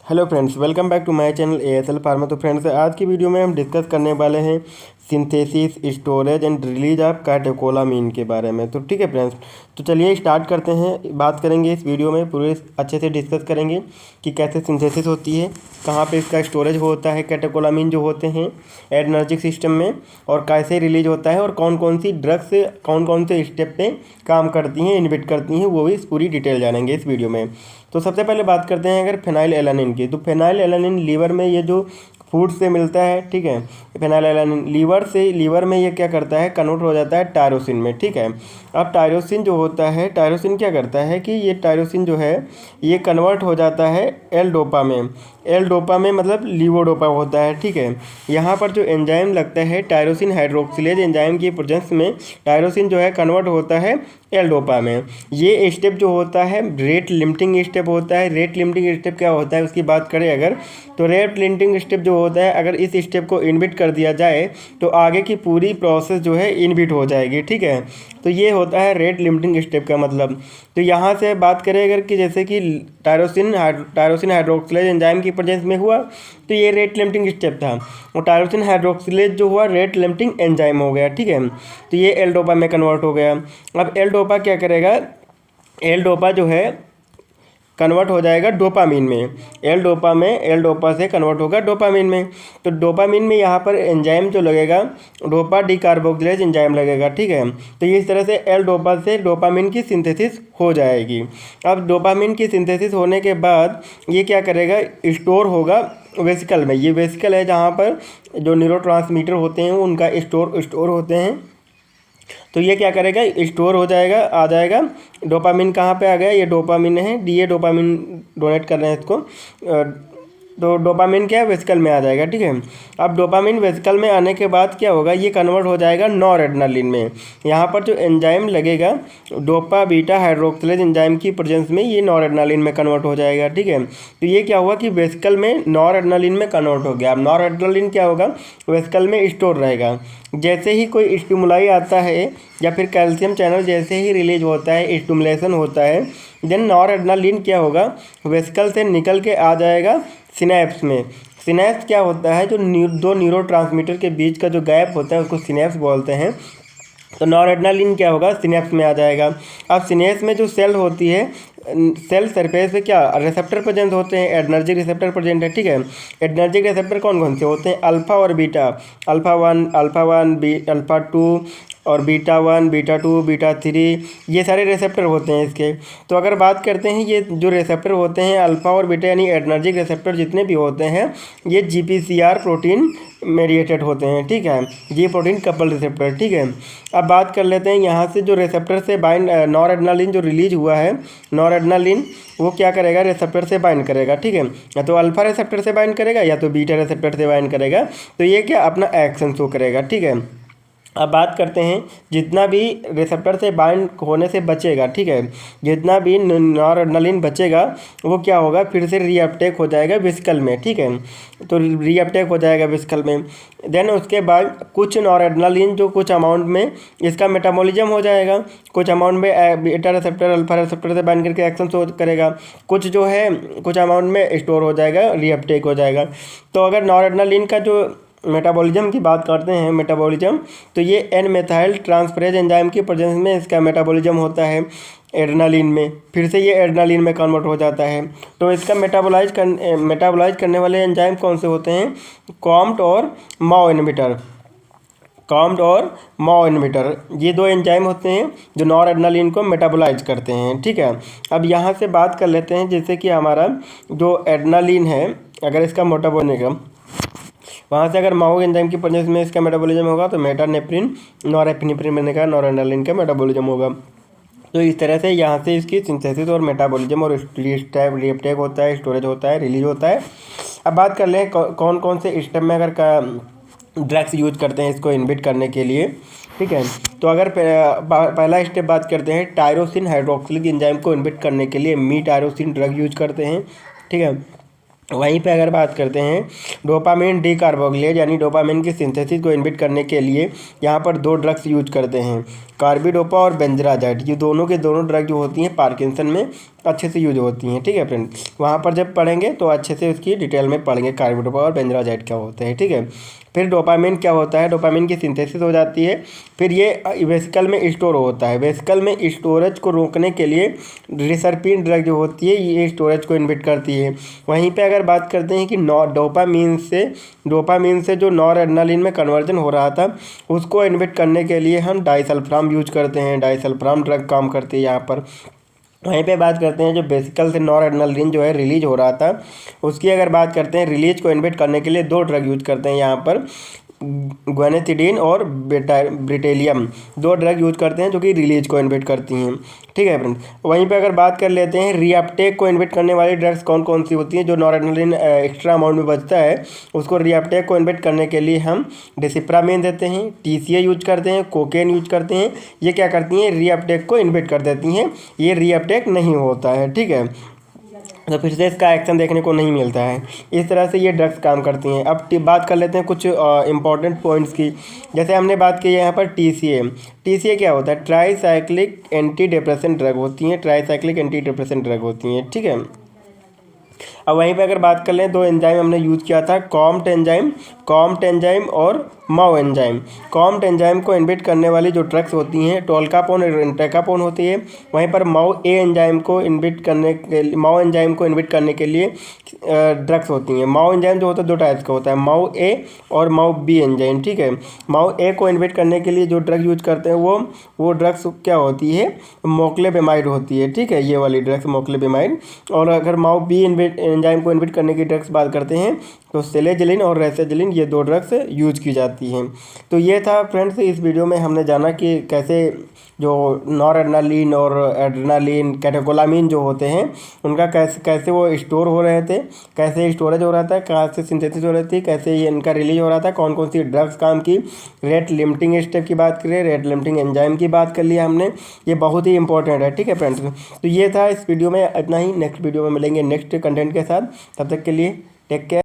Hello friends, welcome back to my channel ASL pharma. तो friends, आज की video में हम डिस्कस करने वाले हैं synthesis, storage and release of catecholamine के बारे में। तो ठीक है फ्रेंड्स, तो चलिए स्टार्ट करते हैं। बात करेंगे इस वीडियो में, पूरे अच्छे से डिस्कस करेंगे कि कैसे सिंथेसिस होती है, कहाँ पे इसका स्टोरेज होता है कैटेकोलामीन जो होते हैं एडर्जिक सिस्टम में, और कैसे रिलीज होता है, और कौन कौन सी ड्रग्स कौन कौन से स्टेप पे काम करती हैं, इनहिबिट करती हैं, वो भी इस पूरी डिटेल जानेंगे इस वीडियो में। तो सबसे पहले बात करते हैं अगर फिनाइल एलानिन की। तो फिनाइल एलानिन लीवर में ये जो फूड से मिलता है, ठीक है, फिनाइल एलानिन लीवर में ये क्या करता है, कन्वर्ट हो जाता है टायरोसिन में, ठीक है। अब टायरोसिन जो होता है, टायरोसिन क्या करता है कि ये टायरोसिन जो है ये कन्वर्ट हो जाता है एल डोपा में। एल डोपा में मतलब लीवोडोपा होता है, ठीक है। यहाँ पर जो एंजाइम लगता है टायरोसिन हाइड्रोक्सिलेज एंजाइम की प्रेजेंस में टायरोसिन जो है कन्वर्ट होता है एल डोपा में। ये स्टेप जो होता है रेट लिमिटिंग स्टेप होता है। रेट लिमिटिंग स्टेप क्या होता है उसकी बात करें अगर, तो रेट लिमिटिंग स्टेप जो होता है, अगर इस स्टेप को इनहिबिट कर दिया जाए तो आगे की पूरी प्रोसेस जो है इनहिबिट हो जाएगी, ठीक है। तो ये होता है रेट लिमिटिंग स्टेप का मतलब। तो यहाँ से बात करें अगर कि जैसे कि टायरोसिन हाइड्रोक्सिलेज एंजाइम की प्रेजेंस में हुआ तो ये रेट लिमिटिंग स्टेप था, और टायरोसिन हाइड्रोक्सिलेज जो हुआ रेट लिमिटिंग एंजाइम हो गया, ठीक है। तो ये एल डोपा में कन्वर्ट हो गया। अब एल डोपा क्या करेगा, एल डोपा जो है कन्वर्ट हो जाएगा डोपामीन में। एल डोपा से कन्वर्ट होगा डोपामीन में। तो डोपामीन में यहाँ पर एंजाइम जो लगेगा डोपा डिकार्बोक्सिलेज एंजाइम लगेगा, ठीक है। तो इस तरह से एल डोपा से डोपामीन की सिंथेसिस हो जाएगी। अब डोपामीन की सिंथेसिस होने के बाद ये क्या करेगा, स्टोर होगा वेसिकल में। ये वेसिकल है जहाँ पर जो न्यूरोट्रांसमीटर होते हैं उनका स्टोर होते हैं। तो ये क्या करेगा, स्टोर हो जाएगा, आ जाएगा। डोपामिन कहाँ पे आ गया, ये डोपामिन है, डीए डोपामिन डोनेट कर रहे हैं इसको। तो डोपामिन क्या है, वेसिकल में आ जाएगा, ठीक है। अब डोपामिन वेसिकल में आने के बाद क्या होगा, ये कन्वर्ट हो जाएगा नॉरएड्रेनालिन में। यहाँ पर जो एंजाइम लगेगा डोपा बीटा हाइड्रोक्सिलेज एंजाइम की प्रेजेंस में ये नॉरएड्रेनालिन में कन्वर्ट हो जाएगा, ठीक है। तो ये क्या हुआ कि वेसिकल में नॉरएड्रेनालिन में कन्वर्ट हो गया। अब नॉरएड्रेनालिन क्या होगा, वेसिकल में स्टोर रहेगा। जैसे ही कोई स्टिमुलाई आता है या फिर कैल्शियम चैनल जैसे ही रिलीज होता है, स्टिमुलेशन होता है, देन नॉरएड्रेनालिन क्या होगा, वेसिकल से निकल के आ जाएगा सिनैप्स में। सिनैप्स क्या होता है, जो दो न्यूरोट्रांसमीटर के बीच का जो गैप होता है उसको सिनैप्स बोलते हैं। तो नॉरएड्रेनालिन क्या होगा, सिनैप्स में आ जाएगा। अब सिनैप्स में जो सेल होती है, सेल सरफेस पे क्या रिसेप्टर प्रेजेंट होते हैं, एडर्जिक रिसेप्टर प्रेजेंट है, ठीक है। एडर्जिक रिसेप्टर कौन कौन से होते हैं, अल्फा और beta, alpha one, alpha two और beta one, beta two, beta three, ये सारे रिसेप्टर होते हैं इसके। तो अगर बात करते हैं ये जो रिसेप्टर होते हैं अल्फा और बीटा यानी एडर्जिक रिसेप्टर जितने भी होते हैं ये जीपीसीआर प्रोटीन मेडिएटेड होते हैं, ठीक है। जी प्रोटीन कपल रिसेप्टर, ठीक है। अब बात कर लेते हैं यहाँ से जो रिसेप्टर से बाइंड नॉरएड्रेनालिन जो रिलीज हुआ है, नॉरएड्रेनालिन वो क्या करेगा, रिसेप्टर से बाइंड करेगा, ठीक है। या तो अल्फा रिसेप्टर से बाइंड करेगा या तो बीटा रिसेप्टर से बाइंड करेगा। तो ये क्या अपना एक्शन शो करेगा, ठीक है। अब बात करते हैं जितना भी रिसेप्टर से बाइंड होने से बचेगा, ठीक है, जितना भी नॉरएड्रेनालिन बचेगा वो क्या होगा, फिर से रीअपटेक हो जाएगा वेसिकल में, ठीक है। तो रीअपटेक हो जाएगा वेसिकल में। देन उसके बाद कुछ नॉरएड्रेनालिन जो कुछ अमाउंट में इसका मेटाबॉलिज्म हो जाएगा, कुछ अमाउंट में बीटा रिसेप्टर अल्फा रिसेप्टर से बाइंड करके एक्शन शो करेगा, कुछ जो है कुछ अमाउंट में स्टोर हो जाएगा, रीअपटेक हो जाएगा। तो अगर नॉरएड्रेनालिन का जो मेटाबॉलिज्म की बात करते हैं, मेटाबॉलिज्म, तो ये एन मेथाइल ट्रांसफरेज एंजाइम की प्रेजेंस में इसका मेटाबॉलिज्म होता है एड्रेनालिन में, फिर से ये एड्रेनालिन में कन्वर्ट हो जाता है। तो इसका मेटाबोलाइज करने वाले एंजाइम कौन से होते हैं, कॉम्ट और माओ इनहिबिटर, ये दो एंजाइम होते हैं जो नॉरएड्रेनालिन को मेटाबोलाइज करते हैं, ठीक है। अब यहाँ से बात कर लेते हैं जैसे कि हमारा जो एड्रेनालिन है अगर इसका मेटाबॉलिज्म वहाँ से अगर माओ एंजाइम की प्रेजेंस में इसका मेटाबॉलिज्म होगा तो मेटानेफ्रिन नॉरएपिनेफ्रिन बनने का नॉरएड्रेनालिन का मेटाबॉलिज्म होगा। तो इस तरह से यहाँ से इसकी सिंथेसिस और मेटाबॉलिज्म और रीअपटेक होता है, स्टोरेज होता है, रिलीज होता है। अब बात कर लें कौन कौन से स्टेप में अगर ड्रग्स यूज करते हैं इसको इनहिबिट करने के लिए, ठीक है। तो अगर पहला स्टेप बात करते हैं टायरोसिन हाइड्रोक्सिलिक एंजाइम को इनहिबिट करने के लिए मी टायरोसिन ड्रग यूज करते हैं, ठीक है। वहीं पे अगर बात करते हैं डोपामिन डिकार्बोक्सिलेज यानी डोपामिन की सिंथेसिस को इनहिबिट करने के लिए यहाँ पर दो ड्रग्स यूज करते हैं, कार्बिडोपा और बेंजराजाइड। ये दोनों के दोनों ड्रग जो होती हैं पार्किंसन में अच्छे से यूज होती हैं। ठीक है फ्रेंड, वहाँ पर जब पढ़ेंगे तो अच्छे से उसकी डिटेल में पढ़ेंगे कार्बोडोपा और बेंजोडाइजाइड क्या होते हैं। ठीक है, फिर डोपामिन क्या होता है, डोपामिन की सिंथेसिस हो जाती है, फिर ये वेसिकल में स्टोर होता है। वेसिकल में स्टोरेज को रोकने के लिए रिसरपिन ड्रग जो होती है ये स्टोरेज को इनहिबिट करती है। वहीं पे अगर बात करते हैं कि डोपामिन से जो नॉर एड्रेनालिन में कन्वर्जन हो रहा था उसको इनहिबिट करने के लिए हम डाइसल्फाम यूज करते हैं। डाइसल्फाम ड्रग काम करती है यहाँ पर। वहीं पे बात करते हैं जो वेसिकल से नॉर एड्रेनालिन जो है रिलीज हो रहा था उसकी अगर बात करते हैं, रिलीज को इनहिबिट करने के लिए दो ड्रग यूज करते हैं यहाँ पर, ग्वेनेथिडीन और ब्रिटेलियम, दो ड्रग यूज करते हैं जो कि रिलीज को इनहिबिट करती हैं। ठीक है फ्रेंड्स, वहीं पे अगर बात कर लेते हैं रीअपटेक को इनहिबिट करने वाली ड्रग्स कौन कौन सी होती हैं। जो नॉरएड्रेनालिन एक्स्ट्रा अमाउंट में बचता है उसको रीअपटेक को इनहिबिट करने के लिए हम डिसिप्रामेन देते हैं, टीसीए यूज करते हैं, कोकेन यूज करते हैं। ये क्या करती हैं, रीअपटेक को इनहिबिट कर देती हैं, ये रीअपटेक नहीं होता है। ठीक है, तो फिर से इसका एक्शन देखने को नहीं मिलता है। इस तरह से ये ड्रग्स काम करती हैं। अब बात कर लेते हैं कुछ इंपॉर्टेंट पॉइंट्स की। जैसे हमने बात की यहाँ पर टीसीए। टीसीए क्या होता है, ट्राईसाइक्लिक एंटी डिप्रेसेंट ड्रग होती हैं, ट्राईसाइक्लिक एंटी डिप्रेसेंट ड्रग होती हैं। ठीक है, अब वहीं पे अगर बात कर लें, दो एंजाइम हमने यूज़ किया था, कॉम्ट एंजाइम और माओ एंजाइम। कॉम्ट एंजाइम को इनहिबिट करने वाली जो ड्रग्स होती हैं टोल्कापोन और इंट्रेकापोन होती है। वहीं पर माओ एंजाइम को इनहिबिट करने के लिए ड्रग्स होती हैं। माओ एंजाइम जो होता है दो टाइप्स का होता है, माओ ए और माओ बी एंजाइम। ठीक है, माओ ए को इनहिबिट करने के लिए जो ड्रग यूज करते हैं वो ड्रग्स क्या होती है, मोक्लेबेमाइड होती है। ठीक है, ये वाली ड्रग्स मोक्लेबेमाइड। और अगर माओ बी एंजाइम को इनहिबिट करने की ड्रग्स बात करते हैं तो सेलेजिलिन और रेसेजिलिन, ये दो ड्रग्स यूज की जाती हैं। तो ये था फ्रेंड्स, इस वीडियो में हमने जाना कि कैसे जो नॉरएड्रेनालिन और एड्रेनालिन कैटेकोलामीन जो होते हैं उनका कैसे वो स्टोर हो रहे थे, कैसे स्टोरेज हो रहा था, कहाँ से सिंथेसिस हो रही थी, कैसे ये इनका रिलीज हो रहा था, कौन कौन सी ड्रग्स काम की, रेट लिमिटिंग स्टेप की बात करें, रेट लिमिटिंग एंजाइम की बात कर लिया हमने, ये बहुत ही इंपॉर्टेंट है। ठीक है फ्रेंड्स, तो ये था इस वीडियो में, इतना ही। नेक्स्ट वीडियो में मिलेंगे नेक्स्ट कंटेंट के साथ, तब तक के लिए टेक केयर।